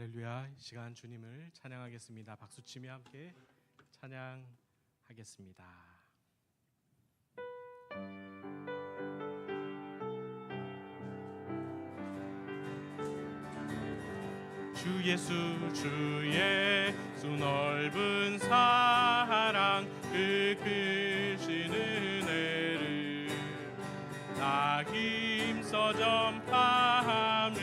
할렐루야. 이 시간 주님을 찬양하겠습니다. 박수치며 함께 찬양하겠습니다. 주 예수 넓은 사랑 그 크신 은혜를 나 힘써 전파함은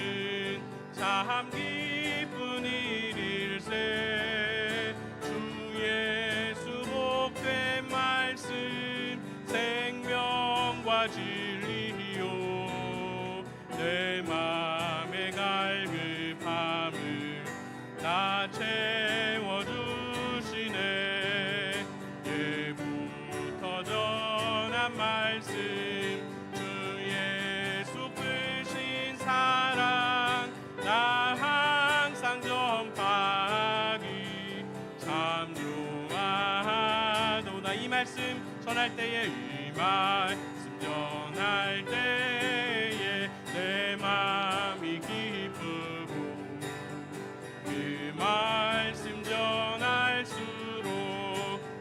참 기쁜 일일세. 주 예수 복된 말씀 생명과 진리요 내 맘에 갈급함을 나 채워주시네. 예부터 전한 말씀 주 예수 크신 사랑 나 항상 전파하기 참 좋아하도다. 이 말씀 전할 때에 이 말씀 전할 때에 내 마음이 기쁘고 그 말씀 전할수록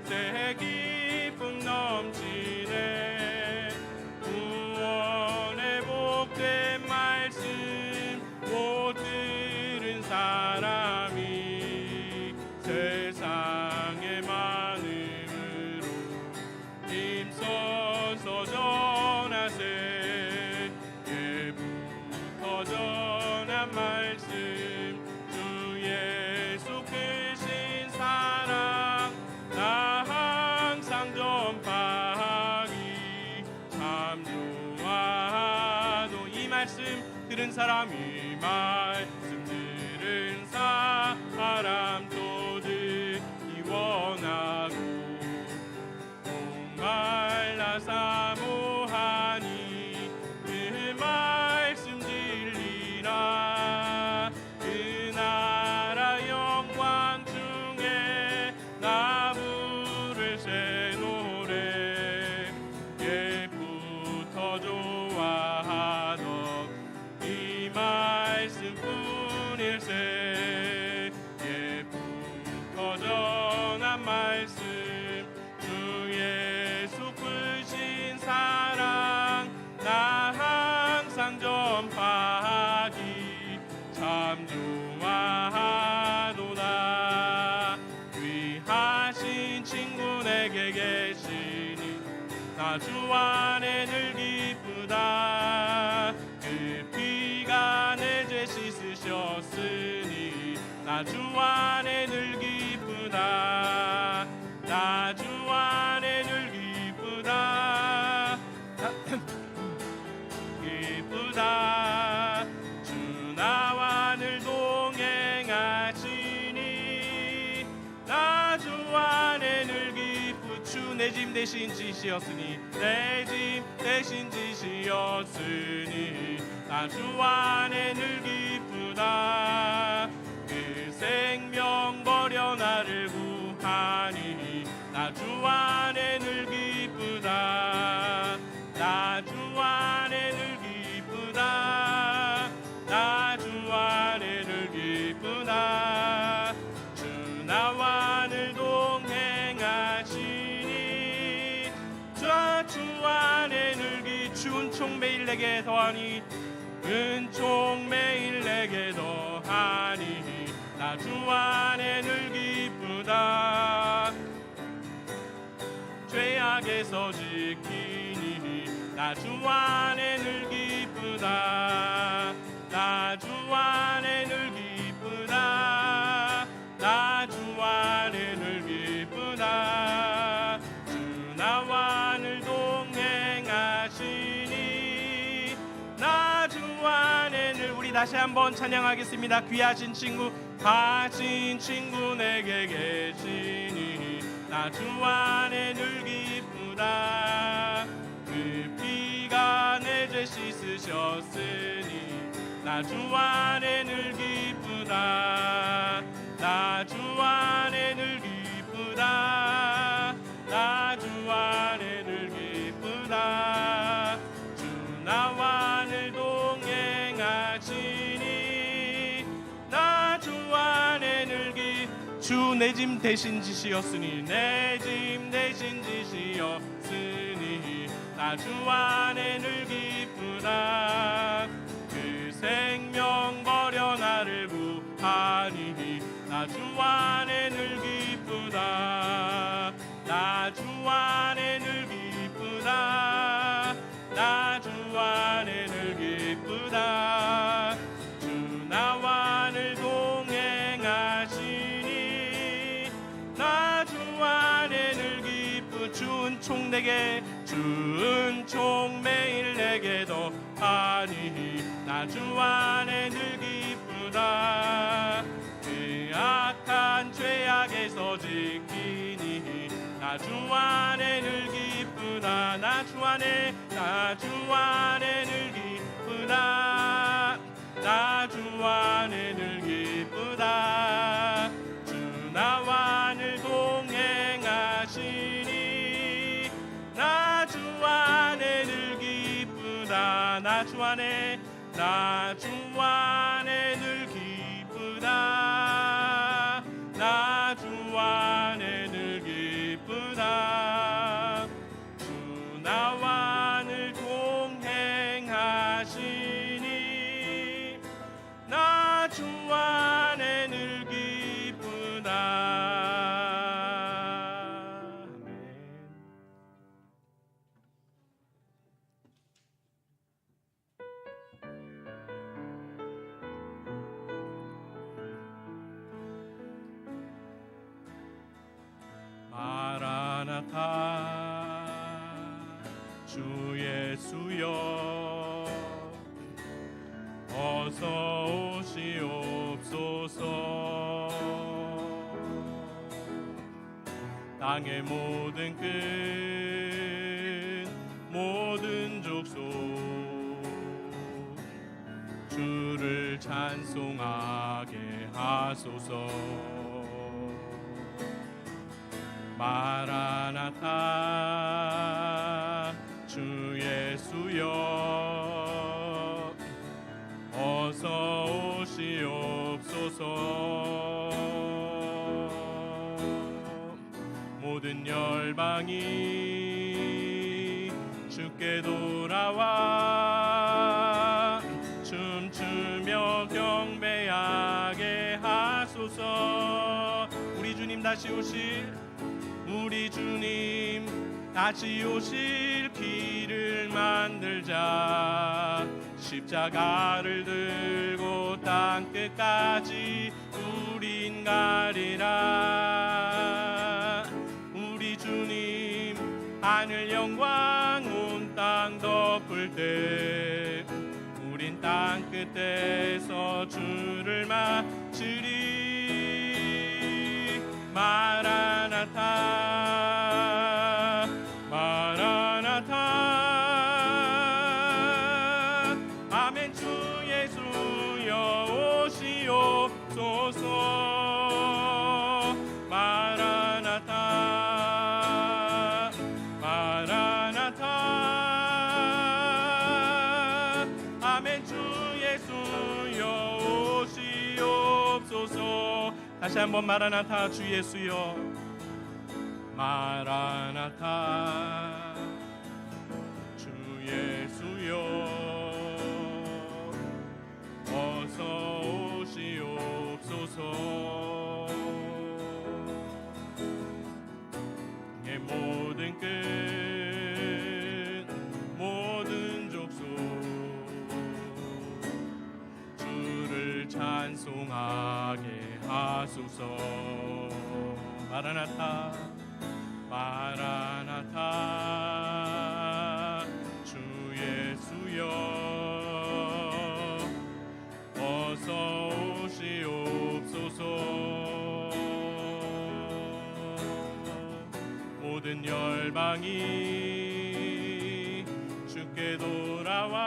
새 기쁨 넘치네. 구원의 복된 말씀 못 들은 사람이 세상에 많음으로 힘써서 전하세. 예부터 전한 말씀 주 예수 크신 사랑 나 항상 전파하기 참 좋아도. 이 말씀 들은 사람 이 말씀 들은 사람 또 듣기 원하고 목말라 사모하니 그 말씀 진리라. 그 나라 영광 중에 나 부를 새 노래. 예부터 좋아하던 이 말씀뿐일세. 예부터 전한 말씀 주 예수 크신 사랑 나 항상 전파하기 참 좋아하도다. 귀하신 친구 내게 계시니 나 주 안에 늘 기쁘다. 그 피가 내 죄 씻으셨으니 나 주 안에 늘 기쁘다. 나 주 안에 늘 기쁘다. 기쁘다. 주 나와 늘 동행하시니 나 주 안에 늘 기쁘. 주 내 짐 대신 지시었으니 내 짐 대신 지시었으니 나 주 안에 늘 기쁘다. 그 생명 버려 나를 구하니 나 주 안에 늘 기쁘다. 나 주 안에 늘 기쁘다. 나 주 안에 늘 기쁘다. 주 나와 늘 동행하시니 주 안에 늘 은총 매일 내게 더하니 은총 매일 내게 더하니 나 주 안에 늘 기쁘다. 죄악에서 지키니 나 주 안에 늘 기쁘다. 나 주 안에 늘 기쁘다. 나 주 안에 늘 기쁘다. 주 나와 늘 동행하시니 나 주 안에 늘. 우리 다시 한번 찬양하겠습니다. 귀하신 친구 가진 친구 내게 계시니 나 주 안에 늘 기쁘다. 그 피가 내 죄 씻으셨으니 나 주 안에 늘 기쁘다. 나 주 안에 늘 기쁘다. 나 주 안에 늘 기쁘다. 주 나와 늘 동행하시니 나 주 주 내 짐 대신 지시었으니 내 짐 대신 지시었으니 나 주 안에 늘 기쁘다. 그 생명 버려 나를 구하니 나 주 안에 늘 기쁘다. 나 주 안에 늘 기쁘다. 나 주 안에 늘 기쁘다. 주 나와 늘 동행하시니 나 주 안에 늘 기쁘. 주 은총 내게 주 은총 매일 내게 더하니 나 주 안에 늘 기쁘다. 그 악한 죄악에서 지키니 나 주 안에 늘 기쁘다. 나 주 안에 나 주 안에 늘 기쁘다. 나 주 안에 늘 기쁘다. 주 나와 늘 동행하시니 나 주 안에 늘 기쁘다. 나 주 안에 나 주 안에 늘 기쁘다. 나 주 안에 늘 기쁘다. 주 나와 늘 동행하시니 나 주 안에 늘 기쁘다. 마라나타 주 예수여 어서 오시옵소서. 땅의 모든 끝 모든 족속 주를 찬송하게 하소서. 마라나타 주 예수여 어서 오시옵소서. 모든 열방이 주께 돌아와 춤추며 경배하게 하소서. 우리 주님 다시 오실 우리 주님 다시 오실 길을 만들자. 십자가를 들고 땅끝까지 우린 가리라. 우리 주님 하늘 영광 온 땅 덮을 때 우린 땅끝에서 주를 맞으리. 마라나타 마라나타 아멘. 주 예수여 오시옵소서. 마라나타 마라나타 아멘. 주 예수여 오시옵소서. 다시 한번 마라나타 주 예수여 마라나타 주 예수여 어서 오시옵소서. 의 모든 끝 모든 족속 주를 찬송하게 하소서. 마라나타 마라나타 주 예수여 어서 오시옵소서. 모든 열방이 주께 돌아와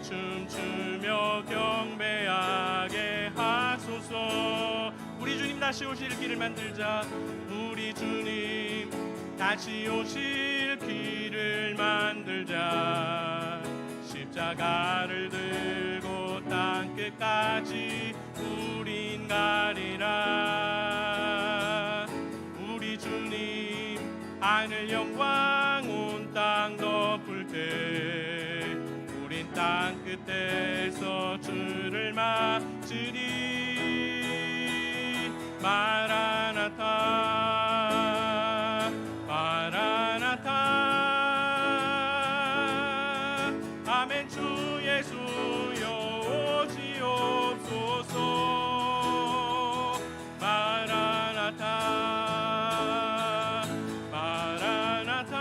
춤추며 경배하게 하소서. 우리 주님 다시 오실 길을 만들자. 우리 주님 다시 오실 길을 만들자. 십자가를 들고 땅끝 끝까지 우린 가리라. 우리 주님 하늘 영광 온 땅 덮을 때 우린 땅 끝에서 주를 맞으리. 마라나타 마라나타. 아멘. 주 예수여 오시옵소서. 마라나타 마라나타.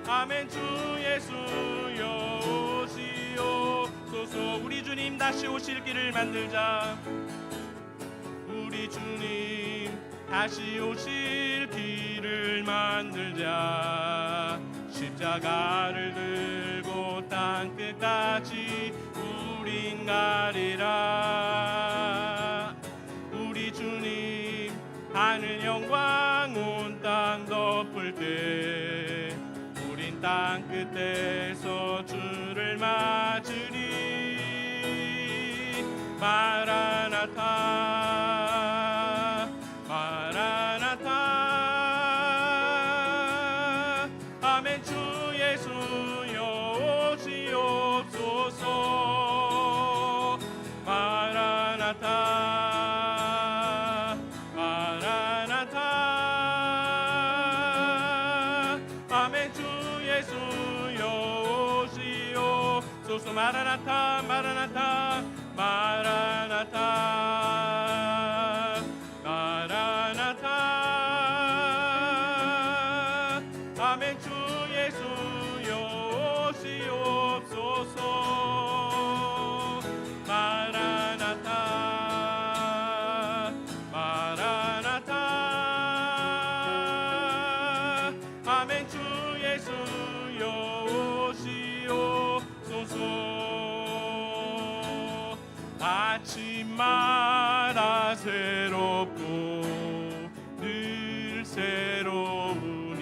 아멘. 주 예수여 오시옵소서. 우리 주님 다시 오실 길을 만들자. 우리 주님 다시 오실 길을 만들자. 십자가를 들고 땅 끝까지 우린 가리라. 우리 주님 하늘 영광 온 땅 덮을 때 우린 땅 끝에서 주를 맞으리. 마라나타 마라나타. 아멘. 주 예수여 오시옵소서. 마라나타 마라나타. 아멘. 주 예수여 오시옵소서. 마라나타 마라나타 마라나타 마라나타. 아멘. 주 예수여 오시옵소서. 마라나타 마라나타. 아멘. 주 예수여 오시옵소서. 아침마다 새롭고 늘 새로우니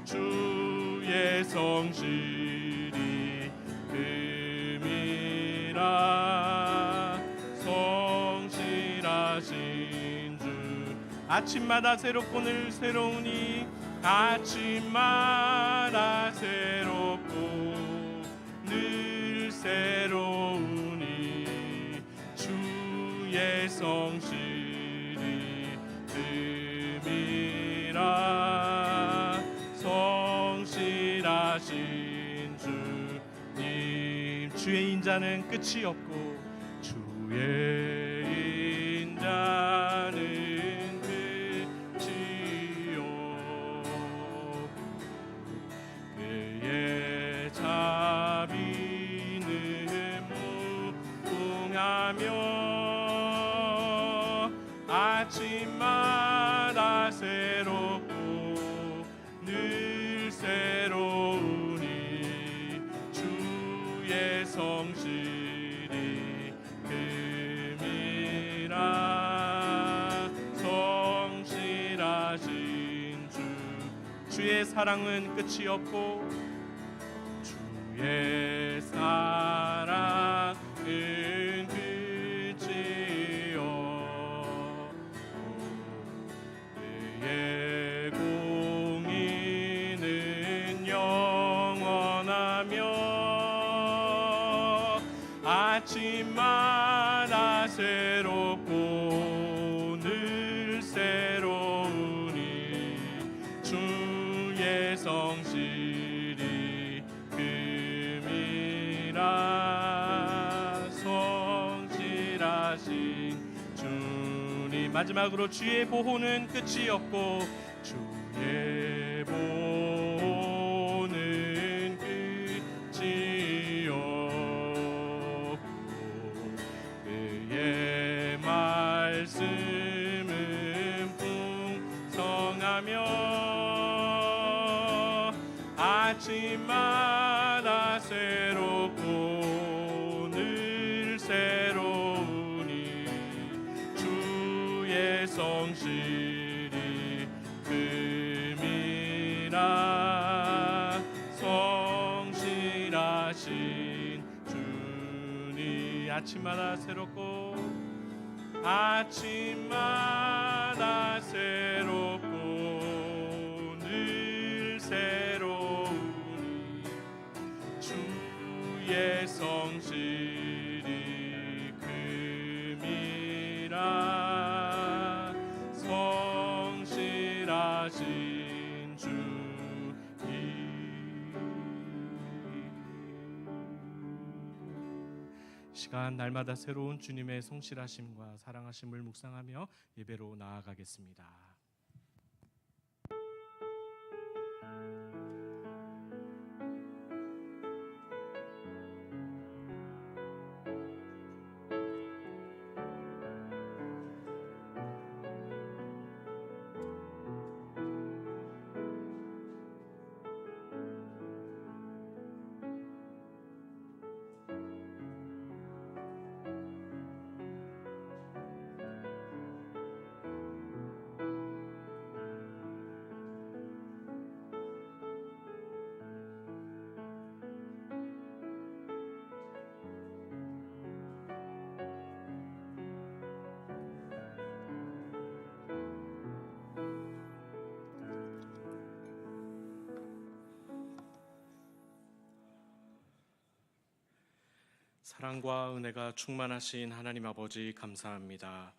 주의 성실이 금이라. 성실하신 주. 아침마다 새롭고 늘 새로우니 아침마다 새롭고 늘 새로우니 주의 성실이 뜸이라. 성실하신 주님. 주의 인자는 끝이 없고 주의 인자는 끝이 없고 그의 자비는 무궁하며 아침마다 새롭고 늘 새로우니 주의 성실이 금이라. 성실하신 주. 주의 사랑은 끝이 없고 주의 사랑은 끝이 없고 그의 공의는 영원하며 아침마다 새롭고 늘 새로우니 주의 성실이 금이라. 성실하신 주님. 마지막으로 주의 보호는 끝이 없고 주의 보호는 끝이 없고 그의 말씀은 풍성하며 아침마다 새롭고 늘 새로우니 주의 성실이 금이라. 성실하신 아침마다 새롭고 아침마다 새롭고 늘 새로우니 주의 성실이 금이라 성실하신 주님. 시간 날마다 새로운 주님의 성실하심과 사랑하심을 묵상하며 예배로 나아가겠습니다. 사랑과 은혜가 충만하신 하나님 아버지 감사합니다.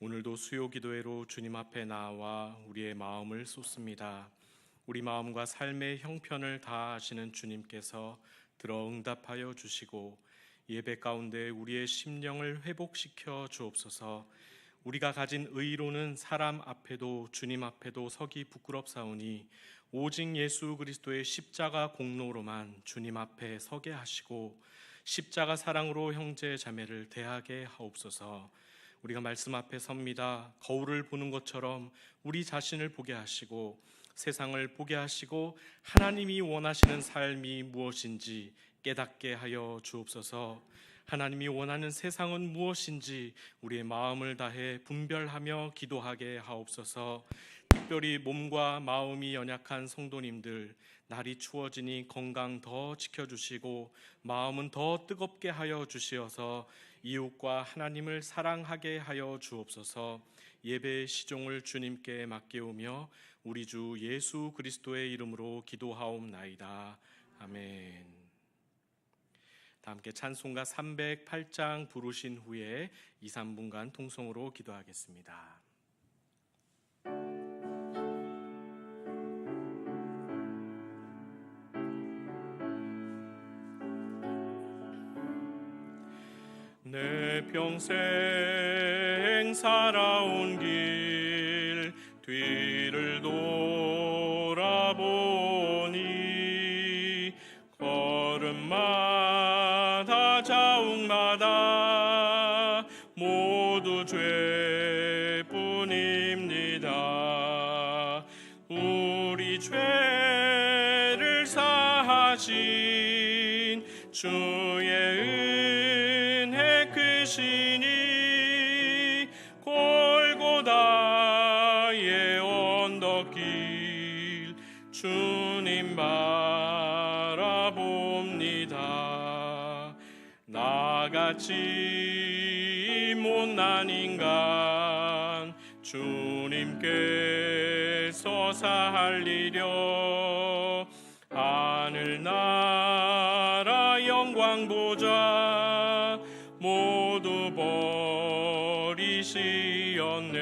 오늘도 수요 기도회로 주님 앞에 나와 우리의 마음을 쏟습니다. 우리 마음과 삶의 형편을 다 아시는 주님께서 들어 응답하여 주시고 예배 가운데 우리의 심령을 회복시켜 주옵소서. 우리가 가진 의로는 사람 앞에도 주님 앞에도 서기 부끄럽사오니 오직 예수 그리스도의 십자가 공로로만 주님 앞에 서게 하시고 십자가 사랑으로 형제 자매를 대하게 하옵소서. 우리가 말씀 앞에 섭니다. 거울을 보는 것처럼 우리 자신을 보게 하시고 세상을 보게 하시고 하나님이 원하시는 삶이 무엇인지 깨닫게 하여 주옵소서. 하나님이 원하는 세상은 무엇인지 우리의 마음을 다해 분별하며 기도하게 하옵소서. 특별히 몸과 마음이 연약한 성도님들, 날이 추워지니 건강 더 지켜주시고 마음은 더 뜨겁게 하여 주시어서 이웃과 하나님을 사랑하게 하여 주옵소서. 예배의 시종을 주님께 맡기오며 우리 주 예수 그리스도의 이름으로 기도하옵나이다. 아멘. 다 함께 찬송가 308장 부르신 후에 2, 3분간 통성으로 기도하겠습니다. 내 평생 살아온 길 뒤를 돌아보니 걸음마다 자욱마다 모두 죄뿐입니다. 우리 죄를 사하신 주의 시니 골고다의 언덕길 주님 바라봅니다. 나같이 못난 인간 주님께서 살리려 하늘나라 영광 보좌 모두 버리시었네.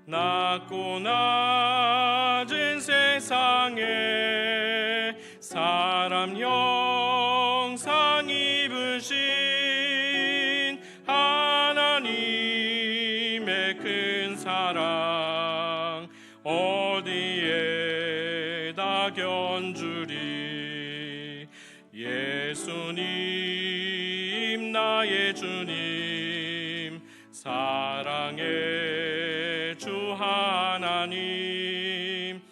낮고 낮은 세상에 사람 형상 입으신 하나님의 큰 사랑 어디에다 견주리. 예수님 나의 주님 사랑의 주 하나님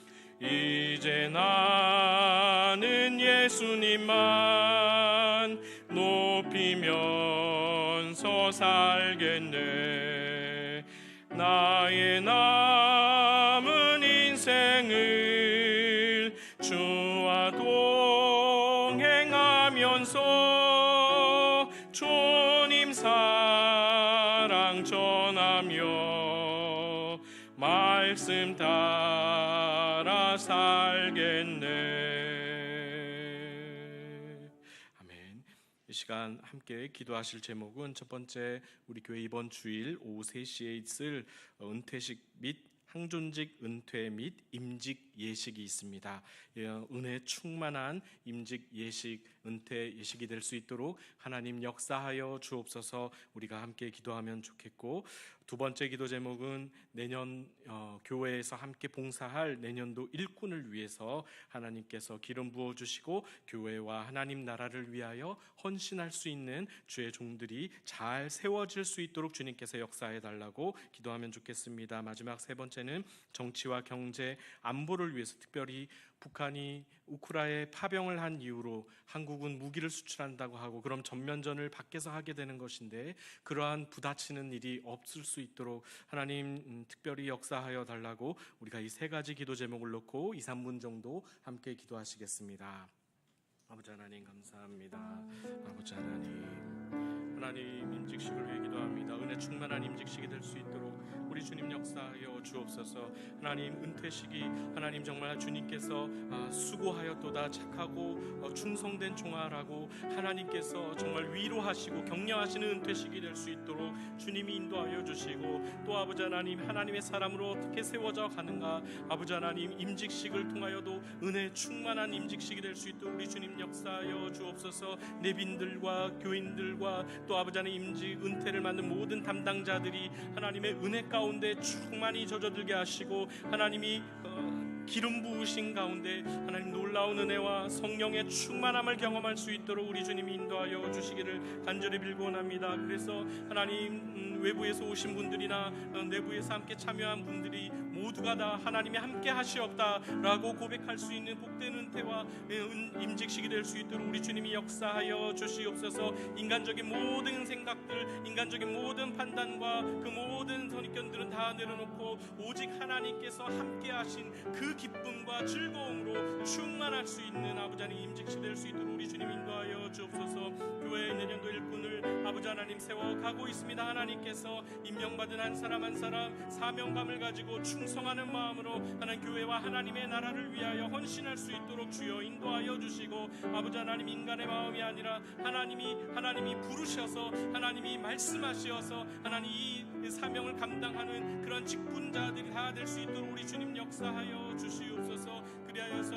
이제 나는 예수님만 높이면서 살겠네. 나의 남은 인생을 주와 동행하면서 주님 사랑 전하며 말씀 따라 살겠네. 아멘. 이 시간 함께 기도하실 제목은 첫 번째, 우리 교회 이번 주일 오후 3시에 있을 은퇴식 및 항존직 은퇴 및 임직 예식이 있습니다. 은혜 충만한 임직 예식, 은퇴 예식이 될 수 있도록 하나님 역사하여 주옵소서. 우리가 함께 기도하면 좋겠고, 두 번째 기도 제목은 내년 교회에서 함께 봉사할 내년도 일꾼을 위해서 하나님께서 기름 부어주시고 교회와 하나님 나라를 위하여 헌신할 수 있는 주의 종들이 잘 세워질 수 있도록 주님께서 역사해달라고 기도하면 좋겠습니다. 마지막 세 번째는 정치와 경제, 안보를 위해서, 특별히 북한이 우크라이나에 파병을 한 이후로 한국은 무기를 수출한다고 하고, 그럼 전면전을 밖에서 하게 되는 것인데 그러한 부딪히는 일이 없을 수 있도록 하나님 특별히 역사하여 달라고 우리가 이 세 가지 기도 제목을 놓고 2, 3분 정도 함께 기도하시겠습니다. 아버지 하나님 감사합니다. 아버지 하나님 임직식을 위해 기도합니다. 은혜 충만한 임직식이 될 수 있도록 우리 주님 역사하여 주옵소서. 하나님 은퇴식이 하나님 정말 주님께서 수고하였도다, 착하고 충성된 종아라고 하나님께서 정말 위로하시고 격려하시는 은퇴식이 될 수 있도록 주님이 인도하여 주시고, 또 아버지 하나님 하나님의 사람으로 어떻게 세워져 가는가, 아버지 하나님 임직식을 통하여도 은혜 충만한 임직식이 될 수 있도록 우리 주님 역사하여 주옵소서. 내빈들과 교인들과 또 아버지 하나님 임직 은퇴를 맡는 모든 담당자들이 하나님의 은혜 가운데 충만히 젖어들게 하시고, 하나님이 기름 부으신 가운데 하나님 놀라운 은혜와 성령의 충만함을 경험할 수 있도록 우리 주님이 인도하여 주시기를 간절히 빌고원합니다. 그래서 하나님 외부에서 오신 분들이나 내부에서 함께 참여한 분들이 모두가 다 하나님이 함께 하시옵다라고 고백할 수 있는 복된 은퇴와 임직식이 될 수 있도록 우리 주님이 역사하여 주시옵소서. 인간적인 모든 생각들, 인간적인 모든 판단과 그 모든 선입견들은 다 내려놓고 오직 하나님께서 함께 하신 그 기쁨과 즐거움으로 충만할 수 있는 아버지 하나님 임직식 될 수 있도록 우리 주님 인도하여 주옵소서. 교회의 내년도 일꾼을 아버지 하나님 세워가고 있습니다. 하나님께서 임명받은 한 사람 한 사람 사명감을 가지고 충성하는 마음으로 하나님 교회와 하나님의 나라를 위하여 헌신할 수 있도록 주여 인도하여 주시고, 아버지 하나님 인간의 마음이 아니라 하나님이 부르셔서 하나님이 말씀하셔서 하나님 이 사명을 감당하는 그런 직분자들이 다 될 수 있도록 우리 주님 역사하여 주시옵소서. 그리하여서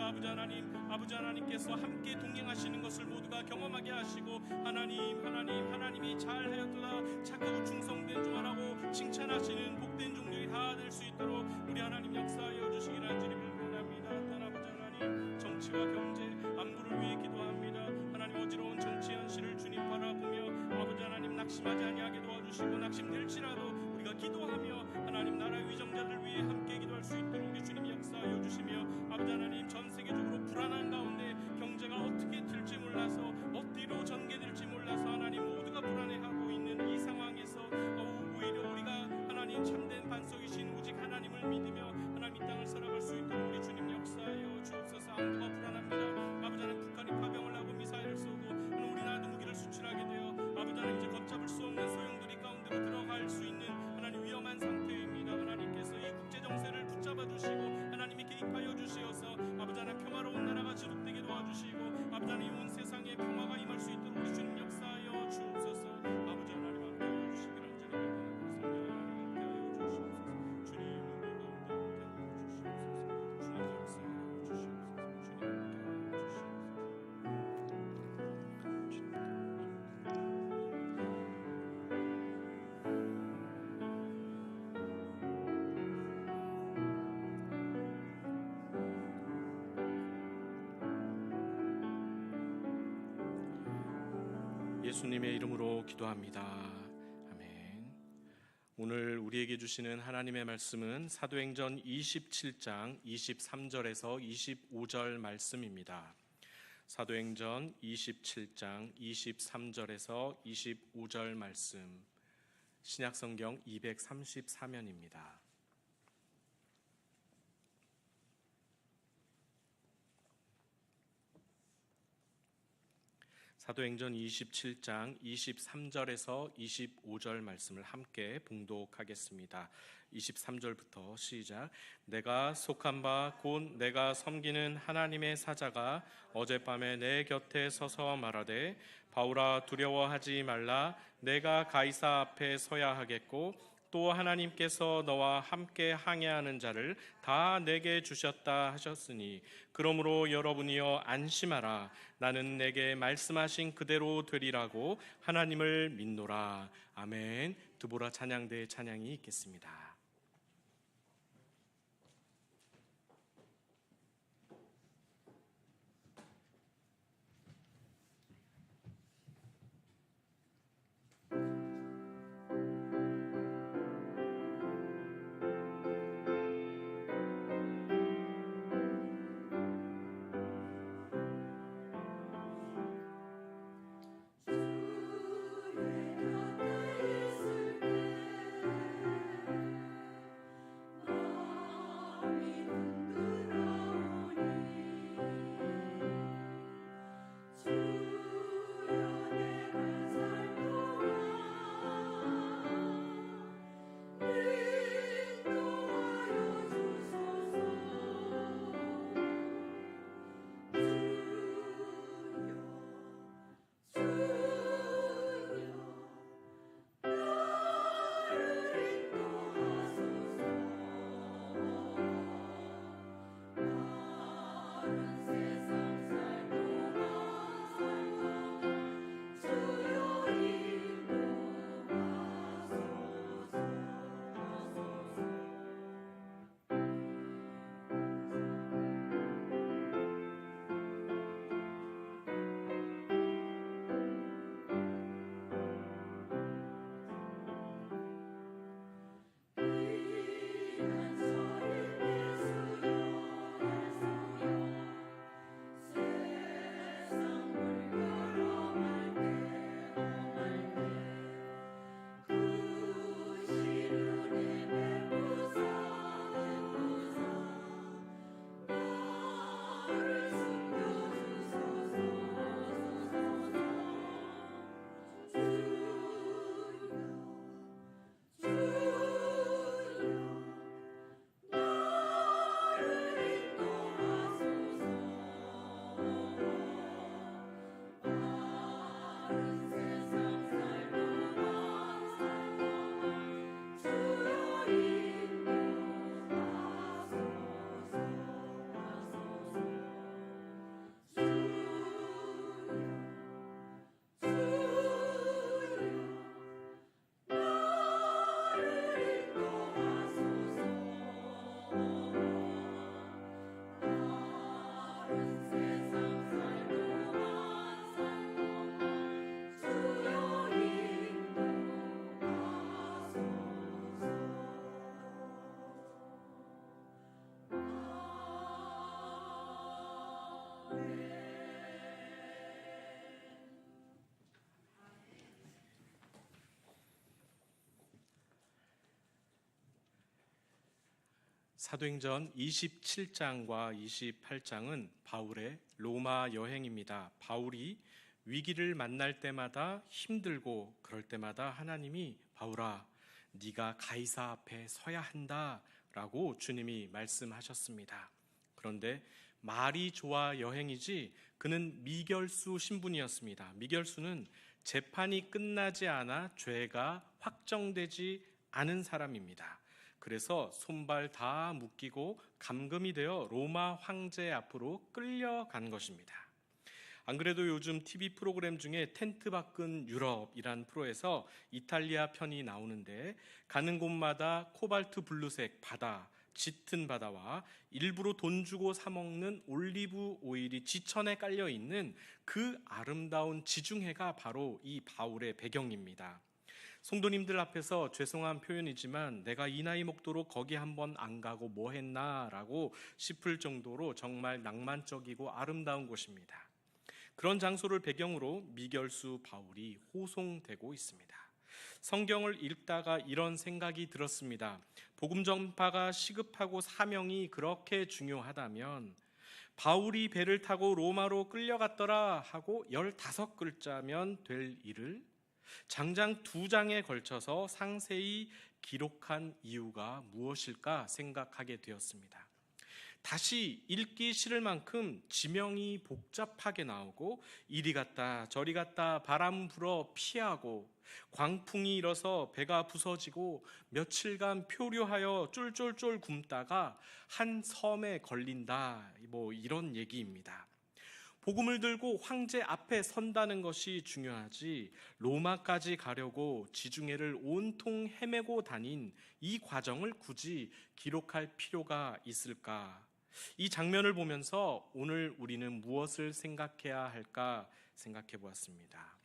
아버지 하나님께서 함께 동행하시는 것을 모두가 경험하게 하시고, 하나님이 잘하였도다, 착하고 충성된 종아라고 칭찬하시는 복된 종들이 다 될 수 있도록 우리 하나님 역사하여 주시기를 간절히 빌곤합니다. 또한 아버지 하나님 정치와 경제, 안보를 위해 기도합니다. 하나님 어지러운 정치 현실을 주님 바라보며 아버지 하나님 낙심하지 아니하게 도와주시고, 낙심될지라도 우리가 기도하며 하나님 나라의 위정자들 위해 함께 기도할 수 있도록 우리 주님 역사하여 주시며, 아버지 하나님 전 세계적으로 불안한 가운데 경제가 어떻게 될지 몰라서 어디로 전개될지 몰라서 하나님 모두가 불안해하고 있는 이 상황에서 오히려 우리가 하나님 참된 반석이신 오직 하나님을 믿으며 하나님 이 땅을 살아갈 수 있도록 우리 주님 역사하여 주옵소서. 안보가 불안합니다. 아버지 하나님 북한이 파병을 하고 미사일을 쏘고 우리나라도 무기를 수출하게 되어 아버지 하나님 이제 걷잡을 수 없는 소용돌이 가운데로 들어갈 수 있는 하나님 위험한 상태입니다. 하나님께서 이 국제 정세를 붙잡아 주시고 하나님이 개입하여 주시어서 아버지 하나님 평화로운 나라가 지속되게 도와주시고, 아버지 하나님 온 세상에 평화가 임할 수 있도록 우리 주님 역사하여 주옵소서. 아버지 하나님 함께하여 주시기를 간절히 바랍니다. 성령 하나님 함께하여 주시옵소서. 주님 은혜 가운데 함께하여 주시옵소서. 주님 역사하여 주시옵소서. 주님 함께하여 예수님의 이름으로 기도합니다. 아멘. 오늘 우리에게 주시는 하나님의 말씀은 사도행전 27장 23절에서 25절 말씀입니다. 사도행전 27장 23절에서 25절 말씀, 신약성경 234면입니다. 사도행전 27장 23절에서 25절 말씀을 함께 봉독하겠습니다. 23절부터 시작. 내가 속한 바 곧 내가 섬기는 하나님의 사자가 어젯밤에 내 곁에 서서 말하되 바울아 두려워하지 말라. 내가 가이사 앞에 서야 하겠고 또 하나님께서 너와 함께 항해하는 자를 다 내게 주셨다 하셨으니 그러므로 여러분이여 안심하라. 나는 내게 말씀하신 그대로 되리라고 하나님을 믿노라. 아멘. 드보라 찬양대의 찬양이 있겠습니다. 사도행전 27장과 28장은 바울의 로마 여행입니다. 바울이 위기를 만날 때마다 힘들고 그럴 때마다 하나님이 바울아 네가 가이사 앞에 서야 한다라고 주님이 말씀하셨습니다. 그런데 말이 좋아 여행이지 그는 미결수 신분이었습니다. 미결수는 재판이 끝나지 않아 죄가 확정되지 않은 사람입니다. 그래서 손발 다 묶이고 감금이 되어 로마 황제 앞으로 끌려간 것입니다. 안 그래도 요즘 TV 프로그램 중에 텐트 밖은 유럽이란 프로에서 이탈리아 편이 나오는데 가는 곳마다 코발트 블루색 바다, 짙은 바다와 일부러 돈 주고 사 먹는 올리브 오일이 지천에 깔려 있는 그 아름다운 지중해가 바로 이 바울의 배경입니다. 성도님들 앞에서 죄송한 표현이지만 내가 이 나이 먹도록 거기 한번 안 가고 뭐 했나 라고 싶을 정도로 정말 낭만적이고 아름다운 곳입니다. 그런 장소를 배경으로 미결수 바울이 호송되고 있습니다. 성경을 읽다가 이런 생각이 들었습니다. 복음 전파가 시급하고 사명이 그렇게 중요하다면 바울이 배를 타고 로마로 끌려갔더라 하고 15글자면 될 일을 장장 2장에 걸쳐서 상세히 기록한 이유가 무엇일까 생각하게 되었습니다. 다시 읽기 싫을 만큼 지명이 복잡하게 나오고 이리 갔다 저리 갔다 바람 불어 피하고 광풍이 일어서 배가 부서지고 며칠간 표류하여 쫄쫄쫄 굶다가 한 섬에 걸린다, 이런 얘기입니다. 복음을 들고 황제 앞에 선다는 것이 중요하지 로마까지 가려고 지중해를 온통 헤매고 다닌 이 과정을 굳이 기록할 필요가 있을까? 이 장면을 보면서 오늘 우리는 무엇을 생각해야 할까 생각해 보았습니다.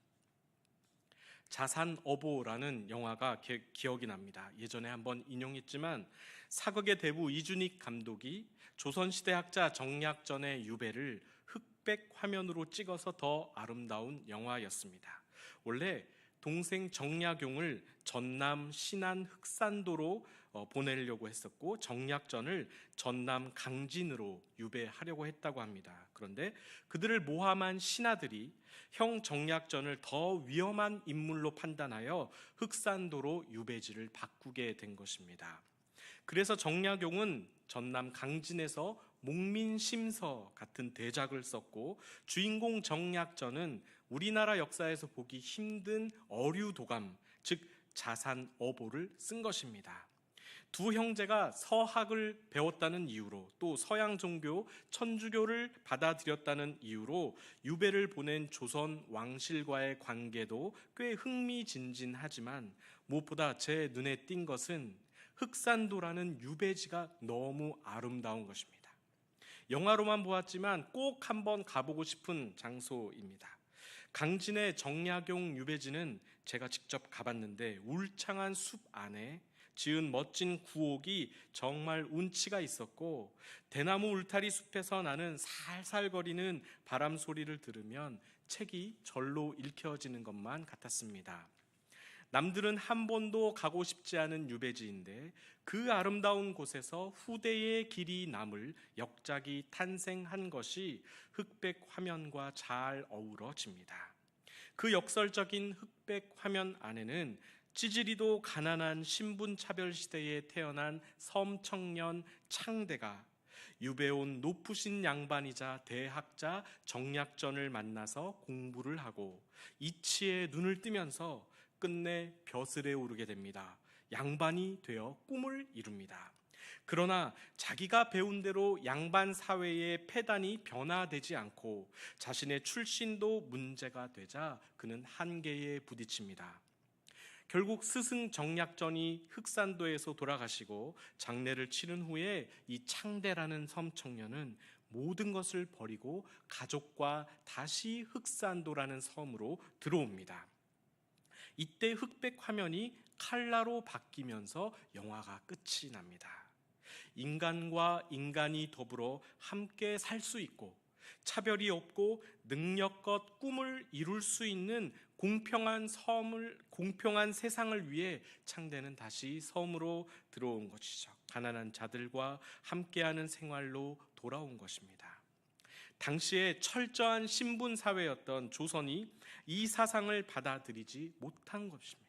자산어보라는 영화가 기억이 납니다. 예전에 한번 인용했지만 사극의 대부 이준익 감독이 조선시대 학자 정약전의 유배를 흑백 화면으로 찍어서 더 아름다운 영화였습니다. 원래 동생 정약용을 전남 신안 흑산도로 보내려고 했었고 정약전을 전남 강진으로 유배하려고 했다고 합니다. 그런데 그들을 모함한 신하들이 형 정약전을 더 위험한 인물로 판단하여 흑산도로 유배지를 바꾸게 된 것입니다. 그래서 정약용은 전남 강진에서 목민심서 같은 대작을 썼고 주인공 정약전은 우리나라 역사에서 보기 힘든 어류도감, 즉 자산어보를 쓴 것입니다. 두 형제가 서학을 배웠다는 이유로 또 서양 종교 천주교를 받아들였다는 이유로 유배를 보낸 조선 왕실과의 관계도 꽤 흥미진진하지만 무엇보다 제 눈에 띈 것은 흑산도라는 유배지가 너무 아름다운 것입니다. 영화로만 보았지만 꼭 한번 가보고 싶은 장소입니다. 강진의 정약용 유배지는 제가 직접 가봤는데 울창한 숲 안에 지은 멋진 구옥이 정말 운치가 있었고 대나무 울타리 숲에서 나는 살살거리는 바람 소리를 들으면 책이 절로 읽혀지는 것만 같았습니다. 남들은 한 번도 가고 싶지 않은 유배지인데 그 아름다운 곳에서 후대의 길이 남을 역작이 탄생한 것이 흑백 화면과 잘 어우러집니다. 그 역설적인 흑백 화면 안에는 찌질이도 가난한 신분차별 시대에 태어난 섬청년 창대가 유배온 높으신 양반이자 대학자 정약전을 만나서 공부를 하고 이치에 눈을 뜨면서 끝내 벼슬에 오르게 됩니다. 양반이 되어 꿈을 이룹니다. 그러나 자기가 배운 대로 양반 사회의 폐단이 변화되지 않고 자신의 출신도 문제가 되자 그는 한계에 부딪힙니다. 결국 스승 정약전이 흑산도에서 돌아가시고 장례를 치른 후에 이 창대라는 섬청년은 모든 것을 버리고 가족과 다시 흑산도라는 섬으로 들어옵니다. 이때 흑백 화면이 칼라로 바뀌면서 영화가 끝이 납니다. 인간과 인간이 더불어 함께 살 수 있고 차별이 없고 능력껏 꿈을 이룰 수 있는 공평한 세상을 위해 창대는 다시 섬으로 들어온 것이죠. 가난한 자들과 함께하는 생활로 돌아온 것입니다. 당시에 철저한 신분 사회였던 조선이 이 사상을 받아들이지 못한 것입니다.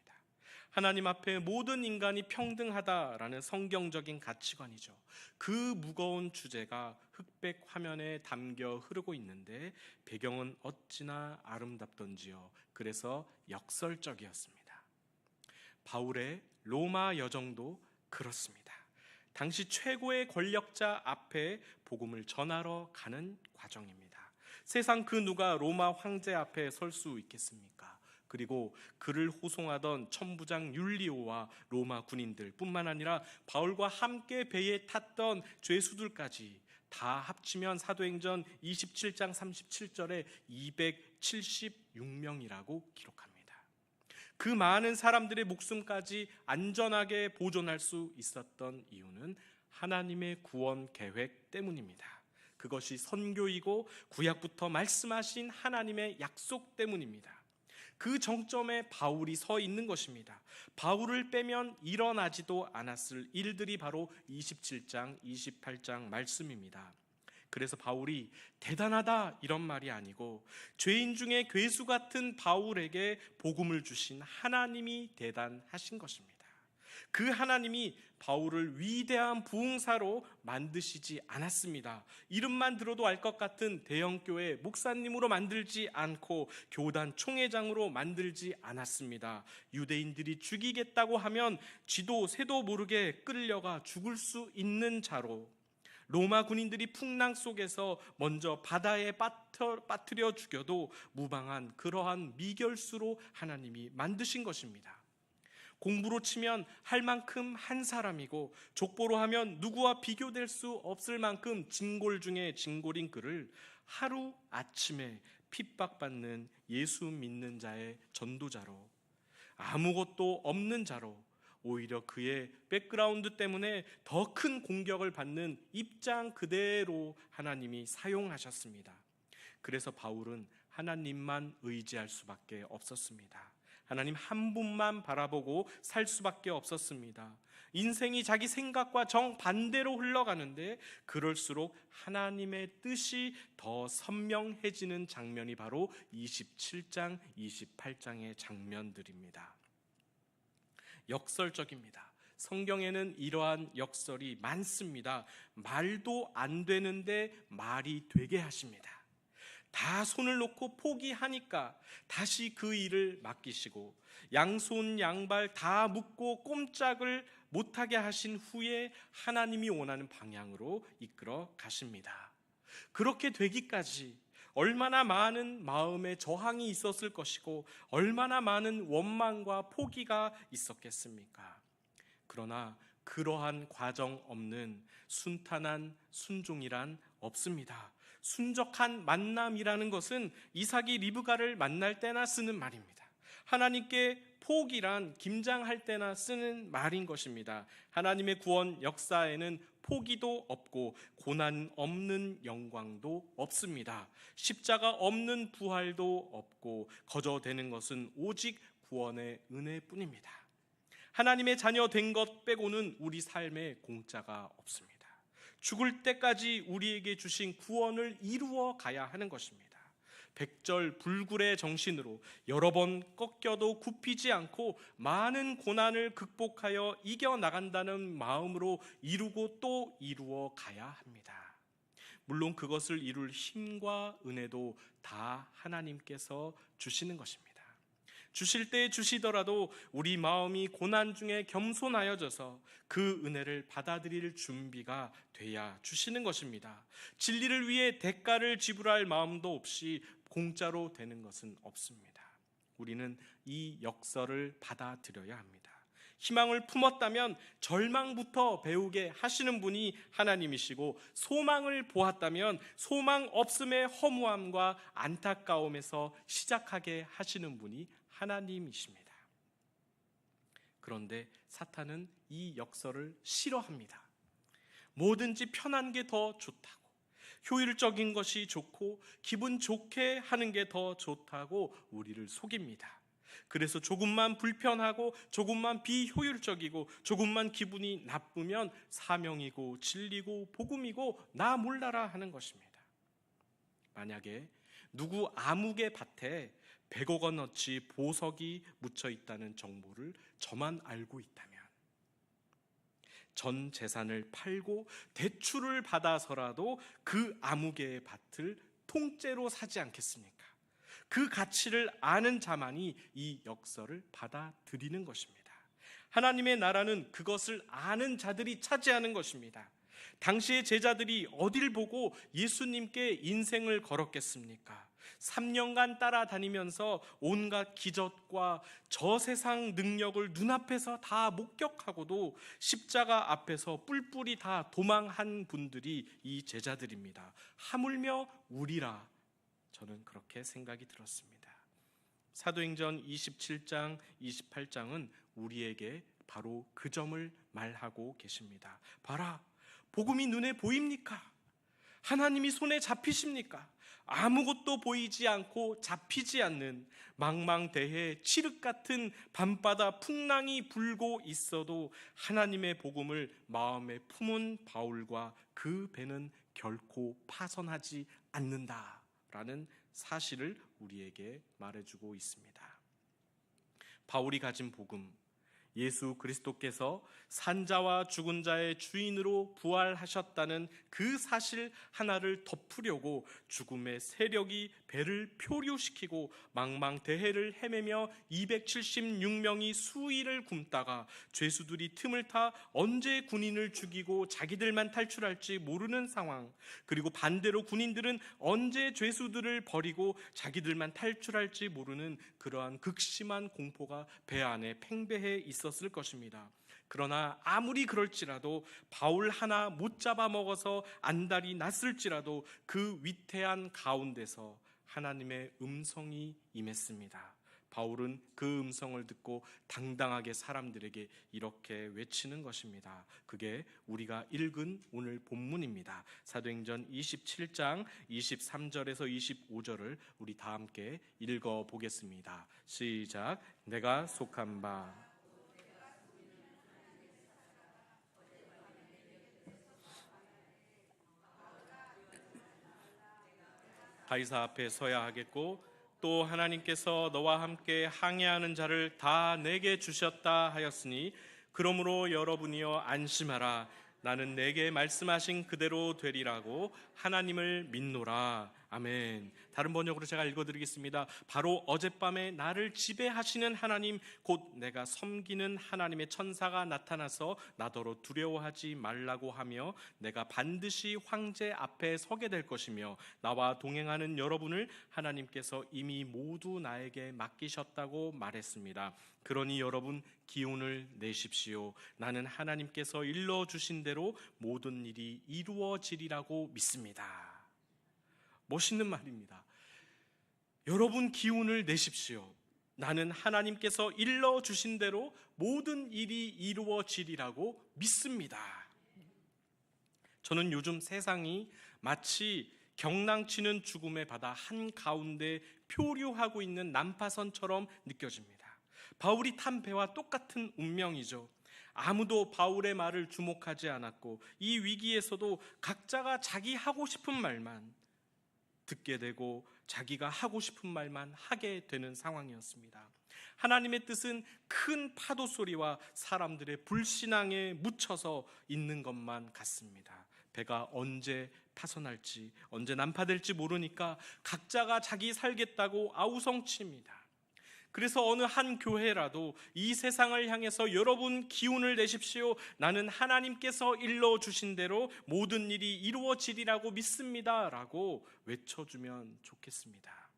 하나님 앞에 모든 인간이 평등하다라는 성경적인 가치관이죠. 그 무거운 주제가 흑백 화면에 담겨 흐르고 있는데 배경은 어찌나 아름답던지요. 그래서 역설적이었습니다. 바울의 로마 여정도 그렇습니다. 당시 최고의 권력자 앞에 복음을 전하러 가는 과정입니다. 세상 그 누가 로마 황제 앞에 설 수 있겠습니까? 그리고 그를 호송하던 천부장 율리오와 로마 군인들 뿐만 아니라 바울과 함께 배에 탔던 죄수들까지 다 합치면 사도행전 27장 37절에 276명이라고 기록합니다. 그 많은 사람들의 목숨까지 안전하게 보존할 수 있었던 이유는 하나님의 구원 계획 때문입니다. 그것이 선교이고 구약부터 말씀하신 하나님의 약속 때문입니다. 그 정점에 바울이 서 있는 것입니다. 바울을 빼면 일어나지도 않았을 일들이 바로 27장, 28장 말씀입니다. 그래서 바울이 대단하다 이런 말이 아니고 죄인 중에 괴수 같은 바울에게 복음을 주신 하나님이 대단하신 것입니다. 그 하나님이 바울을 위대한 부흥사로 만드시지 않았습니다. 이름만 들어도 알 것 같은 대형교회 목사님으로 만들지 않고 교단 총회장으로 만들지 않았습니다. 유대인들이 죽이겠다고 하면 쥐도 새도 모르게 끌려가 죽을 수 있는 자로, 로마 군인들이 풍랑 속에서 먼저 바다에 빠뜨려 죽여도 무방한 그러한 미결수로 하나님이 만드신 것입니다. 공부로 치면 할 만큼 한 사람이고 족보로 하면 누구와 비교될 수 없을 만큼 진골 중에 진골인 그를 하루 아침에 핍박받는 예수 믿는 자의 전도자로, 아무것도 없는 자로, 오히려 그의 백그라운드 때문에 더 큰 공격을 받는 입장 그대로 하나님이 사용하셨습니다. 그래서 바울은 하나님만 의지할 수밖에 없었습니다. 하나님 한 분만 바라보고 살 수밖에 없었습니다. 인생이 자기 생각과 정반대로 흘러가는데 그럴수록 하나님의 뜻이 더 선명해지는 장면이 바로 27장, 28장의 장면들입니다. 역설적입니다. 성경에는 이러한 역설이 많습니다. 말도 안 되는데 말이 되게 하십니다. 다 손을 놓고 포기하니까 다시 그 일을 맡기시고, 양손 양발 다 묶고 꼼짝을 못하게 하신 후에 하나님이 원하는 방향으로 이끌어 가십니다. 그렇게 되기까지 얼마나 많은 마음의 저항이 있었을 것이고 얼마나 많은 원망과 포기가 있었겠습니까? 그러나 그러한 과정 없는 순탄한 순종이란 없습니다. 순적한 만남이라는 것은 이삭이 리브가를 만날 때나 쓰는 말입니다. 하나님께 포기란 김장할 때나 쓰는 말인 것입니다. 하나님의 구원 역사에는 포기도 없고 고난 없는 영광도 없습니다. 십자가 없는 부활도 없고 거저되는 것은 오직 구원의 은혜뿐입니다. 하나님의 자녀 된 것 빼고는 우리 삶에 공짜가 없습니다. 죽을 때까지 우리에게 주신 구원을 이루어 가야 하는 것입니다. 백절불굴의 정신으로 여러 번 꺾여도 굽히지 않고 많은 고난을 극복하여 이겨나간다는 마음으로 이루고 또 이루어 가야 합니다. 물론 그것을 이룰 힘과 은혜도 다 하나님께서 주시는 것입니다. 주실 때 주시더라도 우리 마음이 고난 중에 겸손하여져서 그 은혜를 받아들일 준비가 돼야 주시는 것입니다. 진리를 위해 대가를 지불할 마음도 없이 공짜로 되는 것은 없습니다. 우리는 이 역설을 받아들여야 합니다. 희망을 품었다면 절망부터 배우게 하시는 분이 하나님이시고, 소망을 보았다면 소망 없음의 허무함과 안타까움에서 시작하게 하시는 분이 하나님이십니다. 그런데 사탄은 이 역설을 싫어합니다. 뭐든지 편한 게 더 좋다고, 효율적인 것이 좋고 기분 좋게 하는 게 더 좋다고 우리를 속입니다. 그래서 조금만 불편하고 조금만 비효율적이고 조금만 기분이 나쁘면 사명이고 진리고 복음이고 나 몰라라 하는 것입니다. 만약에 누구 아무개 밭에 100억 원어치 보석이 묻혀 있다는 정보를 저만 알고 있다면 전 재산을 팔고 대출을 받아서라도 그 아무개의 밭을 통째로 사지 않겠습니까? 그 가치를 아는 자만이 이 역설을 받아들이는 것입니다. 하나님의 나라는 그것을 아는 자들이 차지하는 것입니다. 당시의 제자들이 어딜 보고 예수님께 인생을 걸었겠습니까? 3년간 따라다니면서 온갖 기적과 저세상 능력을 눈앞에서 다 목격하고도 십자가 앞에서 뿔뿔이 다 도망한 분들이 이 제자들입니다. 하물며 우리라, 저는 그렇게 생각이 들었습니다. 사도행전 27장, 28장은 우리에게 바로 그 점을 말하고 계십니다. 봐라, 복음이 눈에 보입니까? 하나님이 손에 잡히십니까? 아무것도 보이지 않고 잡히지 않는 망망대해 칠흑 같은 밤바다 풍랑이 불고 있어도 하나님의 복음을 마음에 품은 바울과 그 배는 결코 파선하지 않는다라는 사실을 우리에게 말해주고 있습니다. 바울이 가진 복음, 예수 그리스도께서 산자와 죽은 자의 주인으로 부활하셨다는 그 사실 하나를 덮으려고 죽음의 세력이 배를 표류시키고 망망대해를 헤매며 276명이 수일을 굶다가 죄수들이 틈을 타 언제 군인을 죽이고 자기들만 탈출할지 모르는 상황, 그리고 반대로 군인들은 언제 죄수들을 버리고 자기들만 탈출할지 모르는 그러한 극심한 공포가 배 안에 팽배해 있었을 것입니다. 그러나 아무리 그럴지라도 바울 하나 못 잡아먹어서 안달이 났을지라도 그 위태한 가운데서 하나님의 음성이 임했습니다. 바울은 그 음성을 듣고 당당하게 사람들에게 이렇게 외치는 것입니다. 그게 우리가 읽은 오늘 본문입니다. 사도행전 27장 23절에서 25절을 우리 다 함께 읽어보겠습니다. 시작. 내가 속한 바 가이사 앞에 서야 하겠고 또 하나님께서 너와 함께 항해하는 자를 다 내게 주셨다 하였으니 그러므로 여러분이여 안심하라. 나는 내게 말씀하신 그대로 되리라고 하나님을 믿노라. 아멘. 다른 번역으로 제가 읽어드리겠습니다. 바로 어젯밤에 나를 지배하시는 하나님, 곧 내가 섬기는 하나님의 천사가 나타나서 나더러 두려워하지 말라고 하며 내가 반드시 황제 앞에 서게 될 것이며 나와 동행하는 여러분을 하나님께서 이미 모두 나에게 맡기셨다고 말했습니다. 그러니 여러분 기운을 내십시오. 나는 하나님께서 일러주신 대로 모든 일이 이루어지리라고 믿습니다. 멋있는 말입니다. 여러분 기운을 내십시오. 나는 하나님께서 일러주신 대로 모든 일이 이루어지리라고 믿습니다. 저는 요즘 세상이 마치 경랑치는 죽음의 바다 한가운데 표류하고 있는 난파선처럼 느껴집니다. 바울이 탄 배와 똑같은 운명이죠. 아무도 바울의 말을 주목하지 않았고 이 위기에서도 각자가 자기 하고 싶은 말만 듣게 되고 자기가 하고 싶은 말만 하게 되는 상황이었습니다. 하나님의 뜻은 큰 파도 소리와 사람들의 불신앙에 묻혀서 있는 것만 같습니다. 배가 언제 파선할지, 언제 난파될지 모르니까 각자가 자기 살겠다고 아우성칩니다. 그래서 어느 한 교회라도 이 세상을 향해서 여러분 기운을 내십시오. 나는 하나님께서 일러주신 대로 모든 일이 이루어지리라고 믿습니다. 라고 외쳐주면 좋겠습니다.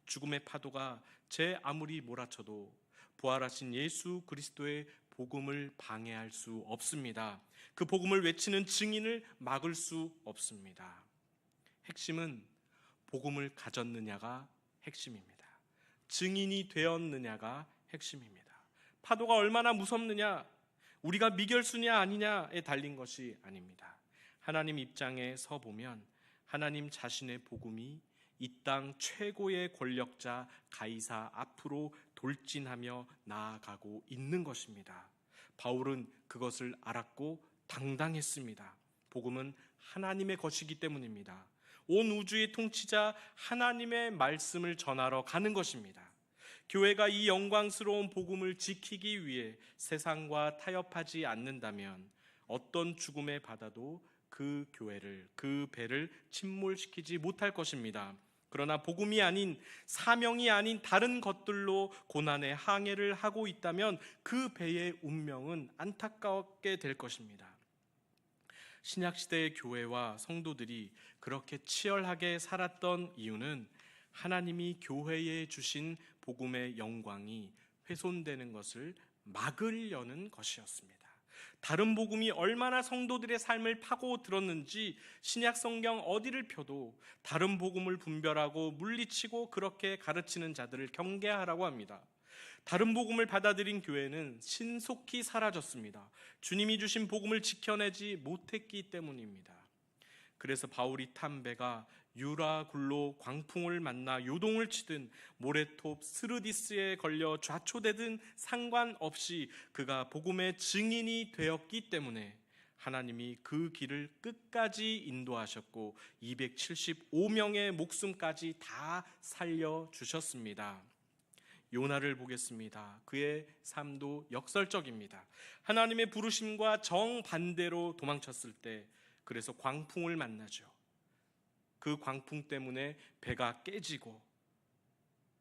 죽음의 파도가 제 아무리 몰아쳐도 부활하신 예수 그리스도의 복음을 방해할 수 없습니다. 그 복음을 외치는 증인을 막을 수 없습니다. 핵심은 복음을 가졌느냐가 핵심입니다. 증인이 되었느냐가 핵심입니다. 파도가 얼마나 무섭느냐, 우리가 미결수냐 아니냐에 달린 것이 아닙니다. 하나님 입장에 서 보면 하나님 자신의 복음이 이 땅 최고의 권력자 가이사 앞으로 돌진하며 나아가고 있는 것입니다. 바울은 그것을 알았고 당당했습니다. 복음은 하나님의 것이기 때문입니다. 온 우주의 통치자 하나님의 말씀을 전하러 가는 것입니다. 교회가 이 영광스러운 복음을 지키기 위해 세상과 타협하지 않는다면 어떤 죽음의 바다도 그 교회를, 그 배를 침몰시키지 못할 것입니다. 그러나 복음이 아닌, 사명이 아닌 다른 것들로 고난의 항해를 하고 있다면 그 배의 운명은 안타깝게 될 것입니다. 신약시대의 교회와 성도들이 그렇게 치열하게 살았던 이유는 하나님이 교회에 주신 복음의 영광이 훼손되는 것을 막으려는 것이었습니다. 다른 복음이 얼마나 성도들의 삶을 파고들었는지 신약 성경 어디를 펴도 다른 복음을 분별하고 물리치고 그렇게 가르치는 자들을 경계하라고 합니다. 다른 복음을 받아들인 교회는 신속히 사라졌습니다. 주님이 주신 복음을 지켜내지 못했기 때문입니다. 그래서 바울이 탄 배가 유라굴로 광풍을 만나 요동을 치든 모래톱 스르디스에 걸려 좌초되든 상관없이 그가 복음의 증인이 되었기 때문에 하나님이 그 길을 끝까지 인도하셨고 275명의 목숨까지 다 살려주셨습니다. 요나를 보겠습니다. 그의 삶도 역설적입니다. 하나님의 부르심과 정반대로 도망쳤을 때, 그래서 광풍을 만나죠. 그 광풍 때문에 배가 깨지고,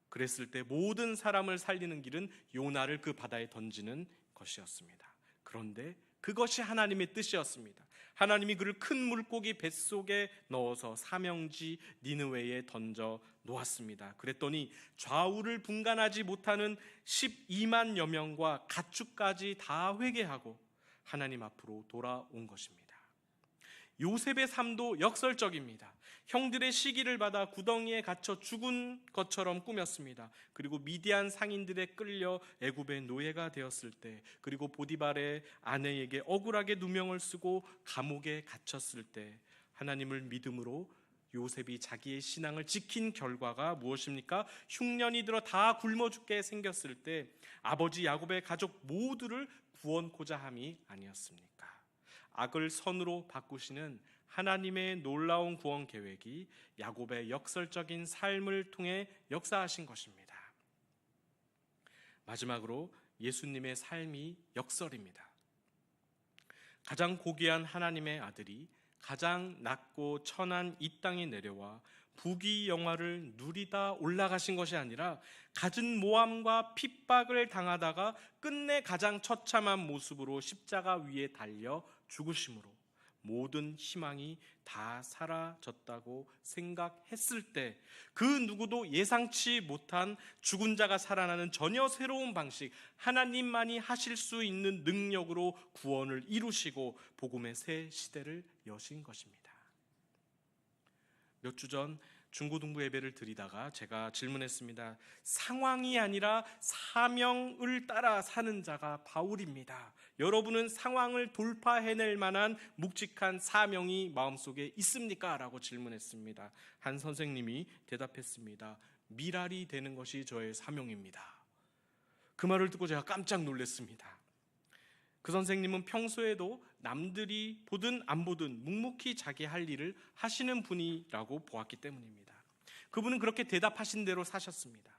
그랬을 때 모든 사람을 살리는 길은 요나를 그 바다에 던지는 것이었습니다. 그런데 그것이 하나님의 뜻이었습니다. 하나님이 그를 큰 물고기 뱃속에 넣어서 사명지 니느웨에 던져 놓았습니다. 그랬더니 좌우를 분간하지 못하는 12만여 명과 가축까지 다 회개하고 하나님 앞으로 돌아온 것입니다. 요셉의 삶도 역설적입니다. 형들의 시기를 받아 구덩이에 갇혀 죽은 것처럼 꾸몄습니다. 그리고 미디안 상인들에 끌려 애굽의 노예가 되었을 때, 그리고 보디발의 아내에게 억울하게 누명을 쓰고 감옥에 갇혔을 때, 하나님을 믿음으로 요셉이 자기의 신앙을 지킨 결과가 무엇입니까? 흉년이 들어 다 굶어 죽게 생겼을 때 아버지 야곱의 가족 모두를 구원코자 함이 아니었습니까? 악을 선으로 바꾸시는 하나님의 놀라운 구원 계획이 야곱의 역설적인 삶을 통해 역사하신 것입니다. 마지막으로 예수님의 삶이 역설입니다. 가장 고귀한 하나님의 아들이 가장 낮고 천한 이 땅에 내려와 부귀영화를 누리다 올라가신 것이 아니라 갖은 모함과 핍박을 당하다가 끝내 가장 처참한 모습으로 십자가 위에 달려 죽으심으로 모든 희망이 다 사라졌다고 생각했을 때, 그 누구도 예상치 못한 죽은 자가 살아나는 전혀 새로운 방식, 하나님만이 하실 수 있는 능력으로 구원을 이루시고 복음의 새 시대를 여신 것입니다. 몇 주 전 중고등부 예배를 드리다가 제가 질문했습니다. 상황이 아니라 사명을 따라 사는 자가 바울입니다. 여러분은 상황을 돌파해낼 만한 묵직한 사명이 마음속에 있습니까? 라고 질문했습니다. 한 선생님이 대답했습니다. 미랄이 되는 것이 저의 사명입니다. 그 말을 듣고 제가 깜짝 놀랐습니다. 그 선생님은 평소에도 남들이 보든 안 보든 묵묵히 자기 할 일을 하시는 분이라고 보았기 때문입니다. 그분은 그렇게 대답하신 대로 사셨습니다.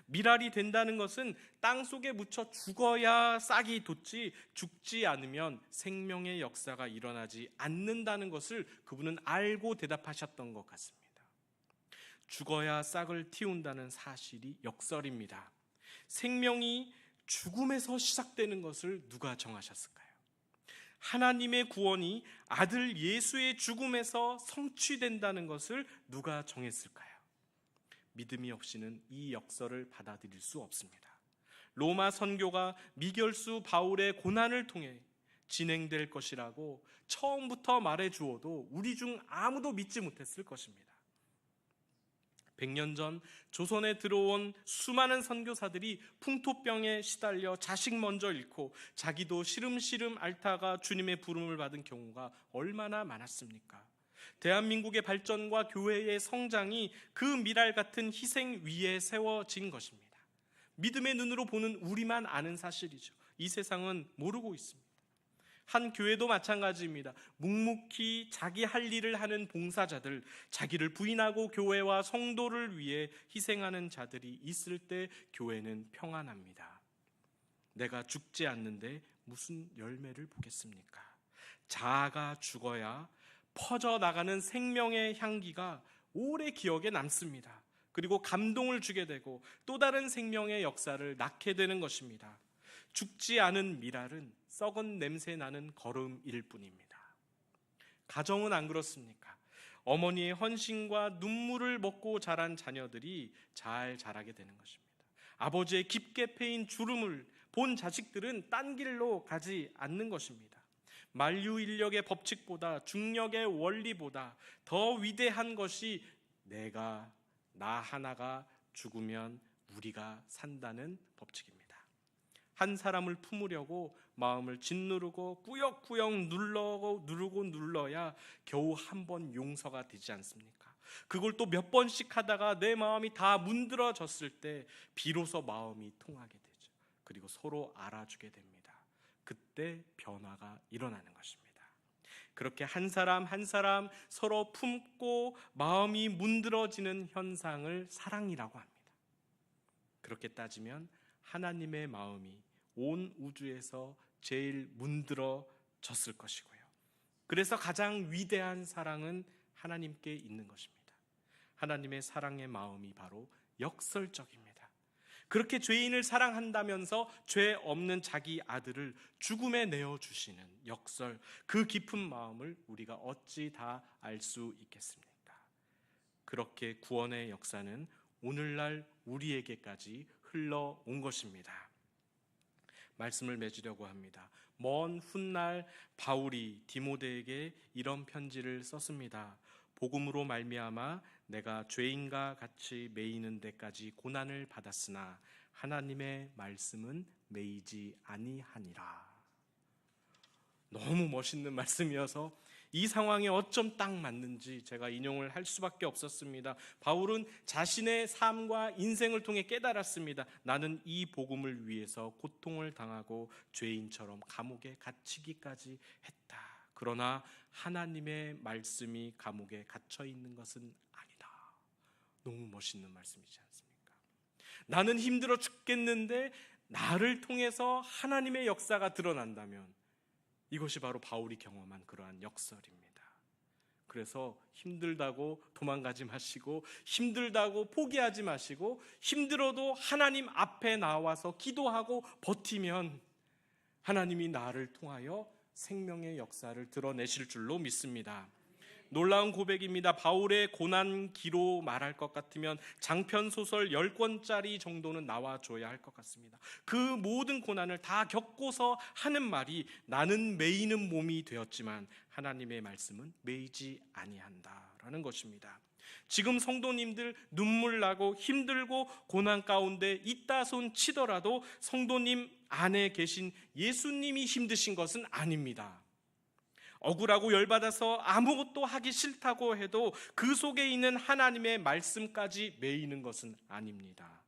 미랄이 된다는 것은 땅 속에 묻혀 죽어야 싹이 돋지, 죽지 않으면 생명의 역사가 일어나지 않는다는 것을 그분은 알고 대답하셨던 것 같습니다. 죽어야 싹을 틔운다는 사실이 역설입니다. 생명이 죽음에서 시작되는 것을 누가 정하셨을까요? 하나님의 구원이 아들 예수의 죽음에서 성취된다는 것을 누가 정했을까요? 믿음이 없이는 이 역설을 받아들일 수 없습니다. 로마 선교가 미결수 바울의 고난을 통해 진행될 것이라고 처음부터 말해 주어도 우리 중 아무도 믿지 못했을 것입니다. 100년 전 조선에 들어온 수많은 선교사들이 풍토병에 시달려 자식 먼저 잃고 자기도 시름시름 앓다가 주님의 부름을 받은 경우가 얼마나 많았습니까? 대한민국의 발전과 교회의 성장이 그 미랄 같은 희생 위에 세워진 것입니다. 믿음의 눈으로 보는 우리만 아는 사실이죠. 이 세상은 모르고 있습니다. 한 교회도 마찬가지입니다. 묵묵히 자기 할 일을 하는 봉사자들, 자기를 부인하고 교회와 성도를 위해 희생하는 자들이 있을 때 교회는 평안합니다. 내가 죽지 않는데 무슨 열매를 보겠습니까? 자아가 죽어야 퍼져나가는 생명의 향기가 오래 기억에 남습니다. 그리고 감동을 주게 되고 또 다른 생명의 역사를 낳게 되는 것입니다. 죽지 않은 미랄은 썩은 냄새 나는 거름일 뿐입니다. 가정은 안 그렇습니까? 어머니의 헌신과 눈물을 먹고 자란 자녀들이 잘 자라게 되는 것입니다. 아버지의 깊게 패인 주름을 본 자식들은 딴 길로 가지 않는 것입니다. 만유인력의 법칙보다 중력의 원리보다 더 위대한 것이 나 하나가 죽으면 우리가 산다는 법칙입니다. 한 사람을 품으려고 마음을 짓누르고 꾸역꾸역 누르고 눌러야 겨우 한 번 용서가 되지 않습니까? 그걸 또 몇 번씩 하다가 내 마음이 다 문드러졌을 때 비로소 마음이 통하게 되죠. 그리고 서로 알아주게 됩니다. 그때 변화가 일어나는 것입니다. 그렇게 한 사람 한 사람 서로 품고 마음이 문드러지는 현상을 사랑이라고 합니다. 그렇게 따지면 하나님의 마음이 온 우주에서 제일 문드러졌을 것이고요. 그래서 가장 위대한 사랑은 하나님께 있는 것입니다. 하나님의 사랑의 마음이 바로 역설적입니다. 그렇게 죄인을 사랑한다면서 죄 없는 자기 아들을 죽음에 내어주시는 역설, 그 깊은 마음을 우리가 어찌 다 알 수 있겠습니까? 그렇게 구원의 역사는 오늘날 우리에게까지 흘러온 것입니다. 말씀을 맺으려고 합니다. 먼 훗날 바울이 디모데에게 이런 편지를 썼습니다. 복음으로 말미암아 내가 죄인과 같이 매이는 데까지 고난을 받았으나 하나님의 말씀은 매이지 아니하니라. 너무 멋있는 말씀이어서 이 상황에 어쩜 딱 맞는지 제가 인용을 할 수밖에 없었습니다. 바울은 자신의 삶과 인생을 통해 깨달았습니다. 나는 이 복음을 위해서 고통을 당하고 죄인처럼 감옥에 갇히기까지 했다. 그러나 하나님의 말씀이 감옥에 갇혀 있는 것은 아니다. 너무 멋있는 말씀이지 않습니까? 나는 힘들어 죽겠는데 나를 통해서 하나님의 역사가 드러난다면 이것이 바로 바울이 경험한 그러한 역설입니다. 그래서 힘들다고 도망가지 마시고, 힘들다고 포기하지 마시고, 힘들어도 하나님 앞에 나와서 기도하고 버티면 하나님이 나를 통하여 생명의 역사를 드러내실 줄로 믿습니다. 놀라운 고백입니다. 바울의 고난기로 말할 것 같으면 장편 소설 10권짜리 정도는 나와줘야 할 것 같습니다. 그 모든 고난을 다 겪고서 하는 말이 나는 매이는 몸이 되었지만 하나님의 말씀은 매이지 아니한다라는 것입니다. 지금 성도님들 눈물 나고 힘들고 고난 가운데 이따손 치더라도 성도님 안에 계신 예수님이 힘드신 것은 아닙니다. 억울하고 열받아서 아무것도 하기 싫다고 해도 그 속에 있는 하나님의 말씀까지 매이는 것은 아닙니다.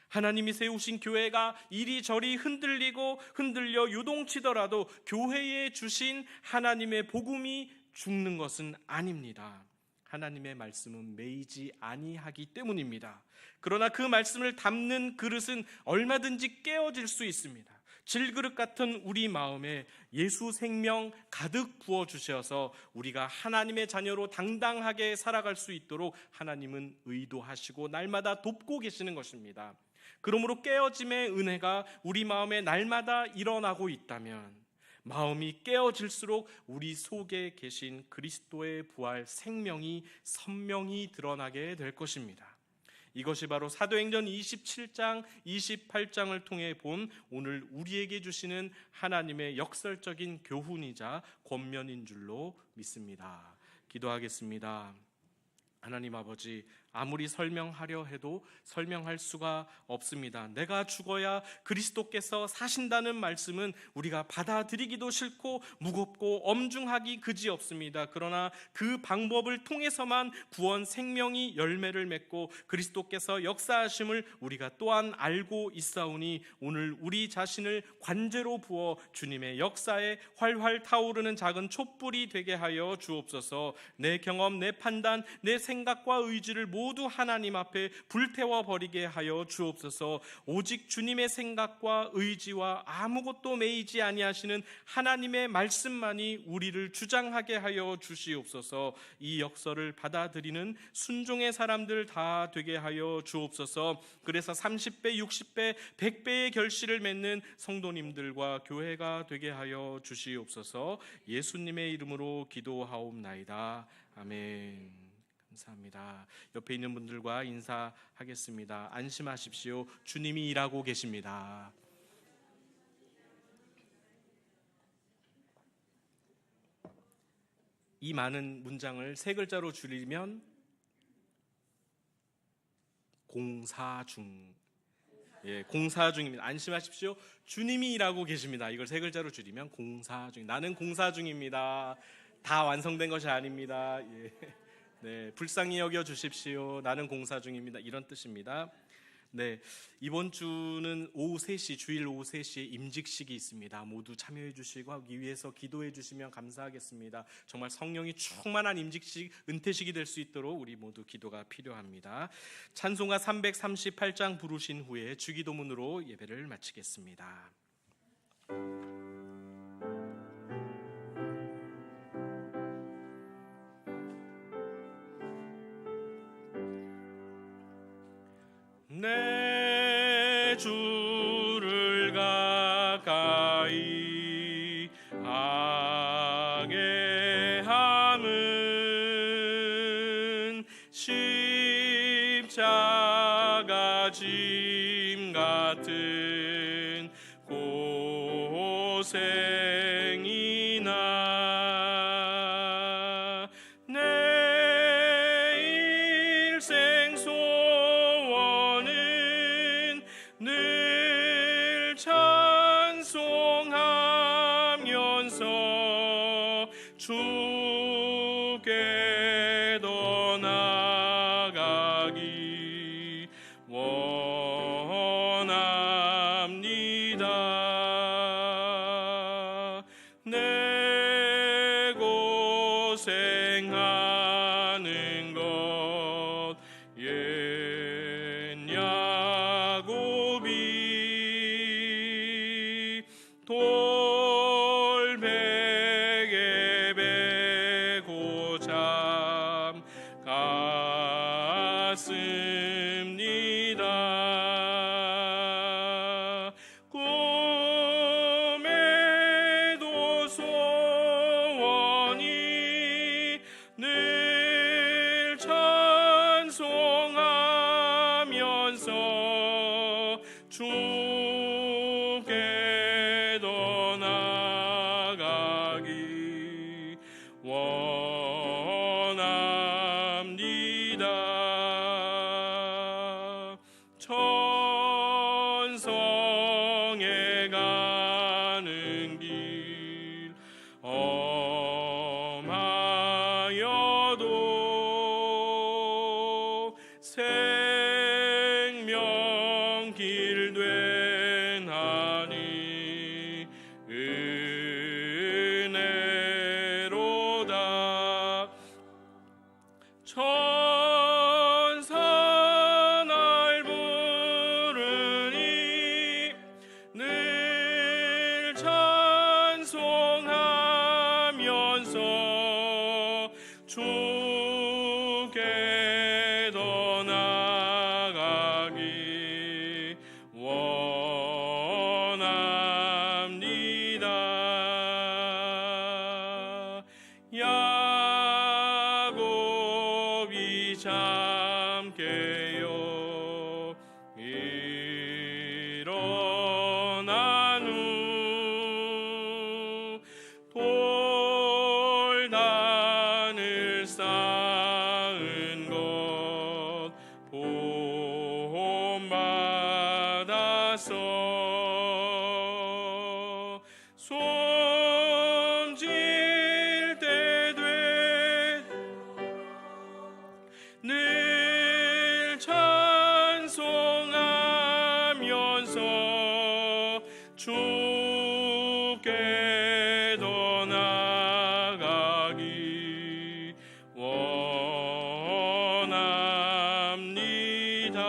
하나님이 세우신 교회가 이리저리 흔들려 요동치더라도 교회에 주신 하나님의 복음이 죽는 것은 아닙니다. 하나님의 말씀은 매이지 아니하기 때문입니다. 그러나 그 말씀을 담는 그릇은 얼마든지 깨어질 수 있습니다. 질그릇 같은 우리 마음에 예수 생명 가득 부어주셔서 우리가 하나님의 자녀로 당당하게 살아갈 수 있도록 하나님은 의도하시고 날마다 돕고 계시는 것입니다. 그러므로 깨어짐의 은혜가 우리 마음에 날마다 일어나고 있다면 마음이 깨어질수록 우리 속에 계신 그리스도의 부활 생명이 선명히 드러나게 될 것입니다. 이것이 바로 사도행전 27장, 28장을 통해 본 오늘 우리에게 주시는 하나님의 역설적인 교훈이자 권면인 줄로 믿습니다. 기도하겠습니다. 하나님 아버지, 아무리 설명하려 해도 설명할 수가 없습니다. 내가 죽어야 그리스도께서 사신다는 말씀은 우리가 받아들이기도 싫고 무겁고 엄중하기 그지없습니다. 그러나 그 방법을 통해서만 구원 생명이 열매를 맺고 그리스도께서 역사하심을 우리가 또한 알고 있사오니 오늘 우리 자신을 관제로 부어 주님의 역사에 활활 타오르는 작은 촛불이 되게 하여 주옵소서. 내 경험, 내 판단, 내 생각과 의지를 모두 하나님 앞에 불태워 버리게 하여 주옵소서. 오직 주님의 생각과 의지와 아무것도 매이지 아니하시는 하나님의 말씀만이 우리를 주장하게 하여 주시옵소서. 이 역설을 받아들이는 순종의 사람들 다 되게 하여 주옵소서. 그래서 30배, 60배, 100배의 결실을 맺는 성도님들과 교회가 되게 하여 주시옵소서. 예수님의 이름으로 기도하옵나이다. 아멘. 감사합니다. 옆에 있는 분들과 인사하겠습니다. 안심하십시오. 주님이 일하고 계십니다. 이 많은 문장을 세 글자로 줄이면 공사 중. 공사 중입니다. 안심하십시오. 주님이 일하고 계십니다. 이걸 세 글자로 줄이면 공사 중. 나는 공사 중입니다. 다 완성된 것이 아닙니다. 불쌍히 여겨 주십시오. 나는 공사 중입니다. 이런 뜻입니다. 네, 이번 주는 오후 3시, 주일 오후 3시에 임직식이 있습니다. 모두 참여해 주시고 하기 위해서 기도해 주시면 감사하겠습니다. 정말 성령이 충만한 임직식, 은퇴식이 될 수 있도록 우리 모두 기도가 필요합니다. 찬송가 338장 부르신 후에 주기도문으로 예배를 마치겠습니다. 내 주를 가까이 하게 함은 십자가 짐 같은 고생이나 내 일생 소원은 늘 찬송하면서 주께 더 나아가기 원합니다. 내 고생하는 것 옛 야곱이 돌베개 베고 잠 갔습니다. 꿈에도 소원이 늘 찬송하면서 주께 더 나아가기 원합니다. 천성에 가는 길 험하여도 생명길 된 하니 은혜로다. 천사 날 부르니 늘 찬송하면서 주께 더 나아가기 원합니다. 야곱이 잠 깨어 일어난 후 돌단을 쌓은 것 본받아서 숨질 때 돼 늘 찬송하면서 주께 더 나아가기 원합니다.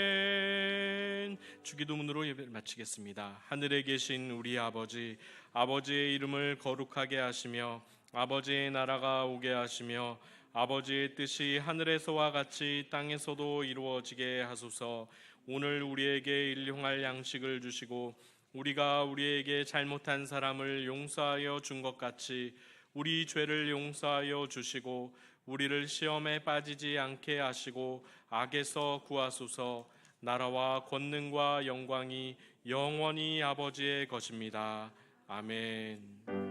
아멘. 주기도문으로 예배를 마치겠습니다. 하늘에 계신 우리 아버지, 아버지의 이름을 거룩하게 하시며 아버지의 나라가 오게 하시며 아버지의 뜻이 하늘에서와 같이 땅에서도 이루어지게 하소서. 오늘 우리에게 일용할 양식을 주시고 우리가 우리에게 잘못한 사람을 용서하여 준 것 같이 우리 죄를 용서하여 주시고 우리를 시험에 빠지지 않게 하시고 악에서 구하소서. 나라와 권능과 영광이 영원히 아버지의 것입니다. 아멘.